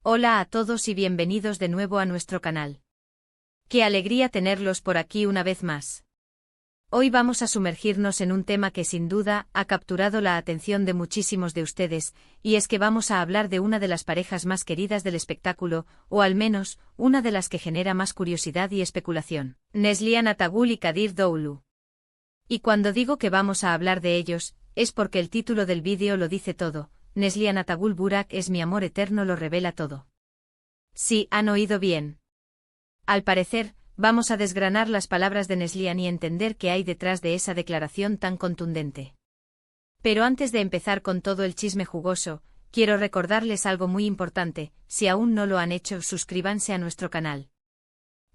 Hola a todos y bienvenidos de nuevo a nuestro canal. Qué alegría tenerlos por aquí una vez más. Hoy vamos a sumergirnos en un tema que sin duda ha capturado la atención de muchísimos de ustedes, y es que vamos a hablar de una de las parejas más queridas del espectáculo, o al menos, una de las que genera más curiosidad y especulación: Neslihan Atagul y Kadir Doğulu. Y cuando digo que vamos a hablar de ellos, es porque el título del vídeo lo dice todo: Neslihan Atagul Burak es mi amor eterno, lo revela todo. Sí, han oído bien. Al parecer, vamos a desgranar las palabras de Neslihan y entender qué hay detrás de esa declaración tan contundente. Pero antes de empezar con todo el chisme jugoso, quiero recordarles algo muy importante: si aún no lo han hecho, suscríbanse a nuestro canal.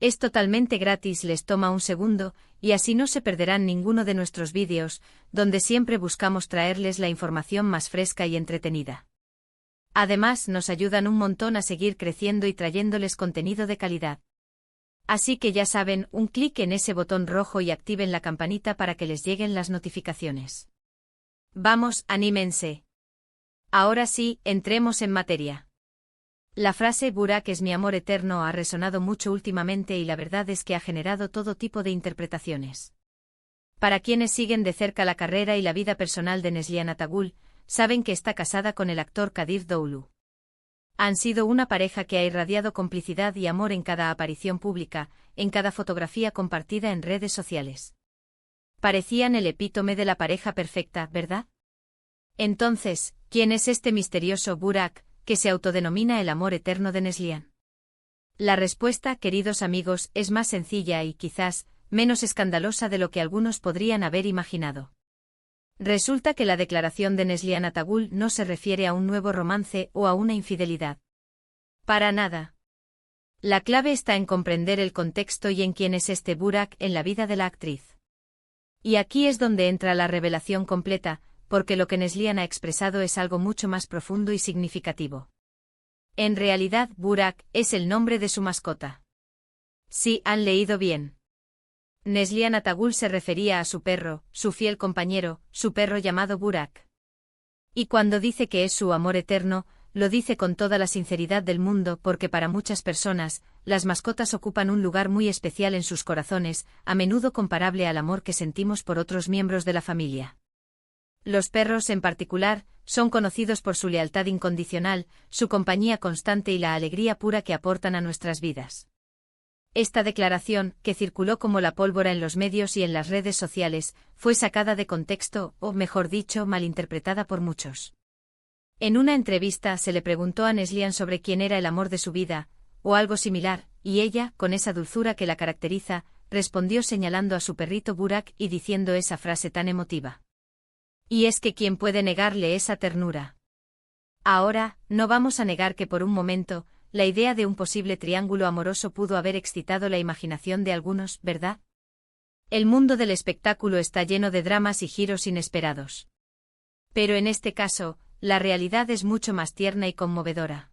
Es totalmente gratis, les toma un segundo, y así no se perderán ninguno de nuestros vídeos, donde siempre buscamos traerles la información más fresca y entretenida. Además, nos ayudan un montón a seguir creciendo y trayéndoles contenido de calidad. Así que ya saben, un clic en ese botón rojo y activen la campanita para que les lleguen las notificaciones. Vamos, anímense. Ahora sí, entremos en materia. La frase "Burak es mi amor eterno" ha resonado mucho últimamente y la verdad es que ha generado todo tipo de interpretaciones. Para quienes siguen de cerca la carrera y la vida personal de Neslihan Atagul, saben que está casada con el actor Kadir Doğulu. Han sido una pareja que ha irradiado complicidad y amor en cada aparición pública, en cada fotografía compartida en redes sociales. Parecían el epítome de la pareja perfecta, ¿verdad? Entonces, ¿quién es este misterioso Burak, que se autodenomina el amor eterno de Neslihan? La respuesta, queridos amigos, es más sencilla y quizás menos escandalosa de lo que algunos podrían haber imaginado. Resulta que la declaración de Neslihan Atagul no se refiere a un nuevo romance o a una infidelidad. Para nada. La clave está en comprender el contexto y en quién es este Burak en la vida de la actriz. Y aquí es donde entra la revelación completa, porque lo que Neslihan ha expresado es algo mucho más profundo y significativo. En realidad, Burak es el nombre de su mascota. Sí, han leído bien. Neslihan Atagul se refería a su perro, su fiel compañero, su perro llamado Burak. Y cuando dice que es su amor eterno, lo dice con toda la sinceridad del mundo, porque para muchas personas, las mascotas ocupan un lugar muy especial en sus corazones, a menudo comparable al amor que sentimos por otros miembros de la familia. Los perros, en particular, son conocidos por su lealtad incondicional, su compañía constante y la alegría pura que aportan a nuestras vidas. Esta declaración, que circuló como la pólvora en los medios y en las redes sociales, fue sacada de contexto, o mejor dicho, malinterpretada por muchos. En una entrevista se le preguntó a Neslihan sobre quién era el amor de su vida, o algo similar, y ella, con esa dulzura que la caracteriza, respondió señalando a su perrito Burak y diciendo esa frase tan emotiva. Y es que ¿quién puede negarle esa ternura? Ahora, no vamos a negar que por un momento, la idea de un posible triángulo amoroso pudo haber excitado la imaginación de algunos, ¿verdad? El mundo del espectáculo está lleno de dramas y giros inesperados. Pero en este caso, la realidad es mucho más tierna y conmovedora.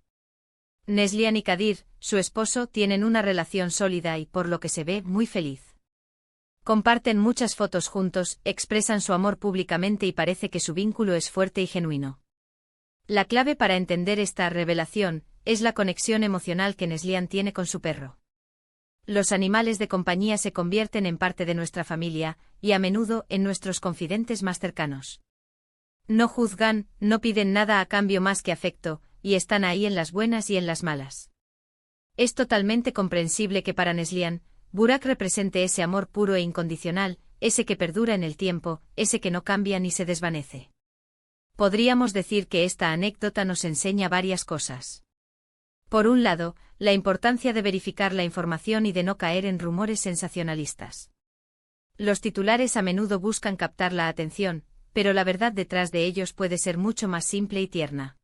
Neslihan y Kadir, su esposo, tienen una relación sólida y, por lo que se ve, muy feliz. Comparten muchas fotos juntos, expresan su amor públicamente y parece que su vínculo es fuerte y genuino. La clave para entender esta revelación es la conexión emocional que Neslihan tiene con su perro. Los animales de compañía se convierten en parte de nuestra familia, y a menudo en nuestros confidentes más cercanos. No juzgan, no piden nada a cambio más que afecto, y están ahí en las buenas y en las malas. Es totalmente comprensible que para Neslihan, Burak represente ese amor puro e incondicional, ese que perdura en el tiempo, ese que no cambia ni se desvanece. Podríamos decir que esta anécdota nos enseña varias cosas. Por un lado, la importancia de verificar la información y de no caer en rumores sensacionalistas. Los titulares a menudo buscan captar la atención, pero la verdad detrás de ellos puede ser mucho más simple y tierna.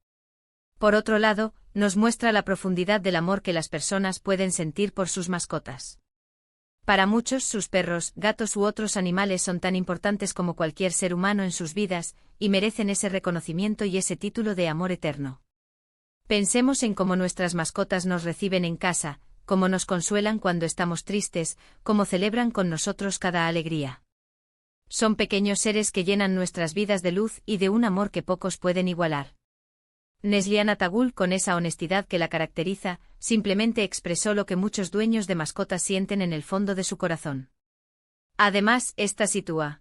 Por otro lado, nos muestra la profundidad del amor que las personas pueden sentir por sus mascotas. Para muchos, sus perros, gatos u otros animales son tan importantes como cualquier ser humano en sus vidas, y merecen ese reconocimiento y ese título de amor eterno. Pensemos en cómo nuestras mascotas nos reciben en casa, cómo nos consuelan cuando estamos tristes, cómo celebran con nosotros cada alegría. Son pequeños seres que llenan nuestras vidas de luz y de un amor que pocos pueden igualar. Neslihan Atagul, con esa honestidad que la caracteriza, simplemente expresó lo que muchos dueños de mascotas sienten en el fondo de su corazón. Además, esta situación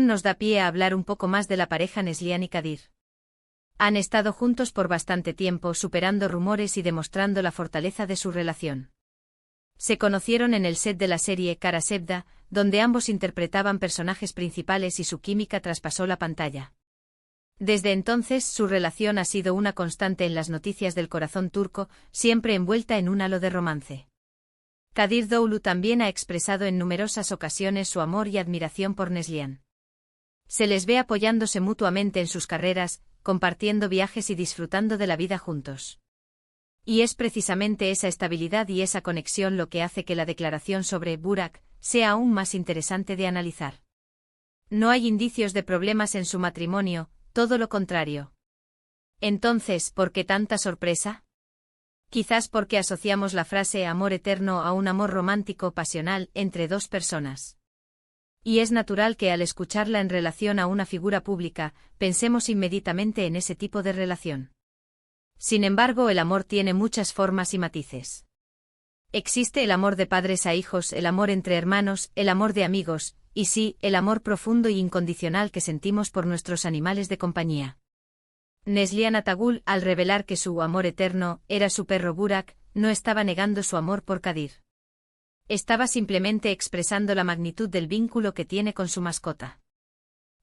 nos da pie a hablar un poco más de la pareja Neslihan y Kadir. Han estado juntos por bastante tiempo, superando rumores y demostrando la fortaleza de su relación. Se conocieron en el set de la serie Kara Sevda, donde ambos interpretaban personajes principales y su química traspasó la pantalla. Desde entonces, su relación ha sido una constante en las noticias del corazón turco, siempre envuelta en un halo de romance. Kadir Doğulu también ha expresado en numerosas ocasiones su amor y admiración por Neslihan. Se les ve apoyándose mutuamente en sus carreras, compartiendo viajes y disfrutando de la vida juntos. Y es precisamente esa estabilidad y esa conexión lo que hace que la declaración sobre Burak sea aún más interesante de analizar. No hay indicios de problemas en su matrimonio, todo lo contrario. Entonces, ¿por qué tanta sorpresa? Quizás porque asociamos la frase amor eterno a un amor romántico pasional entre dos personas. Y es natural que al escucharla en relación a una figura pública, pensemos inmediatamente en ese tipo de relación. Sin embargo, el amor tiene muchas formas y matices. Existe el amor de padres a hijos, el amor entre hermanos, el amor de amigos, y sí, el amor profundo y incondicional que sentimos por nuestros animales de compañía. Neslihan Atagul, al revelar que su amor eterno era su perro Burak, no estaba negando su amor por Kadir. Estaba simplemente expresando la magnitud del vínculo que tiene con su mascota.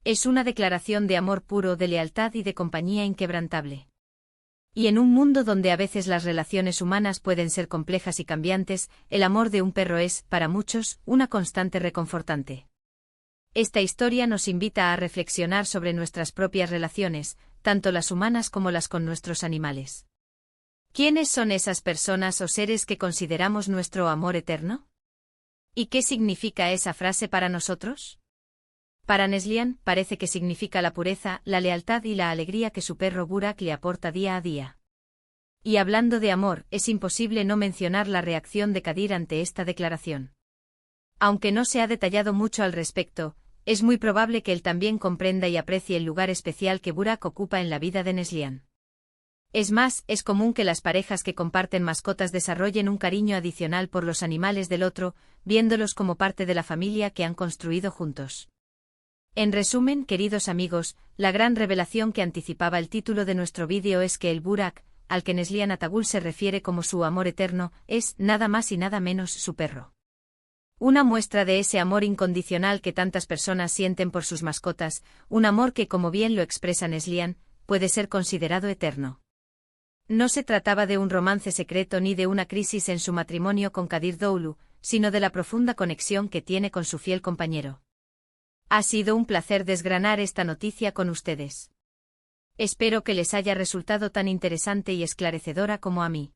Es una declaración de amor puro, de lealtad y de compañía inquebrantable. Y en un mundo donde a veces las relaciones humanas pueden ser complejas y cambiantes, el amor de un perro es, para muchos, una constante reconfortante. Esta historia nos invita a reflexionar sobre nuestras propias relaciones, tanto las humanas como las con nuestros animales. ¿Quiénes son esas personas o seres que consideramos nuestro amor eterno? ¿Y qué significa esa frase para nosotros? Para Neslihan, parece que significa la pureza, la lealtad y la alegría que su perro Burak le aporta día a día. Y hablando de amor, es imposible no mencionar la reacción de Kadir ante esta declaración. Aunque no se ha detallado mucho al respecto, es muy probable que él también comprenda y aprecie el lugar especial que Burak ocupa en la vida de Neslihan. Es más, es común que las parejas que comparten mascotas desarrollen un cariño adicional por los animales del otro, viéndolos como parte de la familia que han construido juntos. En resumen, queridos amigos, la gran revelación que anticipaba el título de nuestro vídeo es que el Burak, al que Neslihan Atagul se refiere como su amor eterno, es, nada más y nada menos, su perro. Una muestra de ese amor incondicional que tantas personas sienten por sus mascotas, un amor que, como bien lo expresa Neslihan, puede ser considerado eterno. No se trataba de un romance secreto ni de una crisis en su matrimonio con Kadir Doğulu, sino de la profunda conexión que tiene con su fiel compañero. Ha sido un placer desgranar esta noticia con ustedes. Espero que les haya resultado tan interesante y esclarecedora como a mí.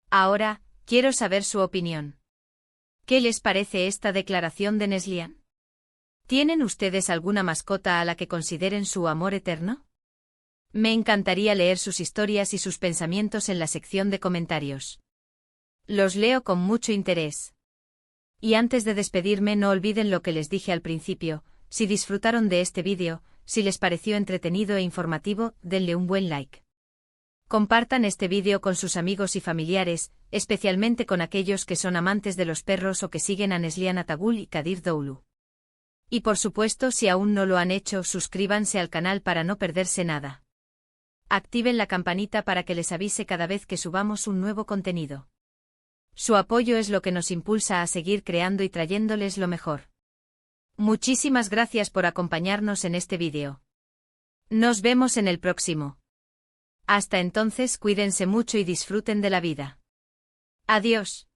Ahora, quiero saber su opinión. ¿Qué les parece esta declaración de Neslihan? ¿Tienen ustedes alguna mascota a la que consideren su amor eterno? Me encantaría leer sus historias y sus pensamientos en la sección de comentarios. Los leo con mucho interés. Y antes de despedirme, no olviden lo que les dije al principio: si disfrutaron de este vídeo, si les pareció entretenido e informativo, denle un buen like. Compartan este vídeo con sus amigos y familiares, especialmente con aquellos que son amantes de los perros o que siguen a Neslihan Atagul y Kadir Doğulu. Y por supuesto, si aún no lo han hecho, suscríbanse al canal para no perderse nada. Activen la campanita para que les avise cada vez que subamos un nuevo contenido. Su apoyo es lo que nos impulsa a seguir creando y trayéndoles lo mejor. Muchísimas gracias por acompañarnos en este vídeo. Nos vemos en el próximo. Hasta entonces, cuídense mucho y disfruten de la vida. Adiós.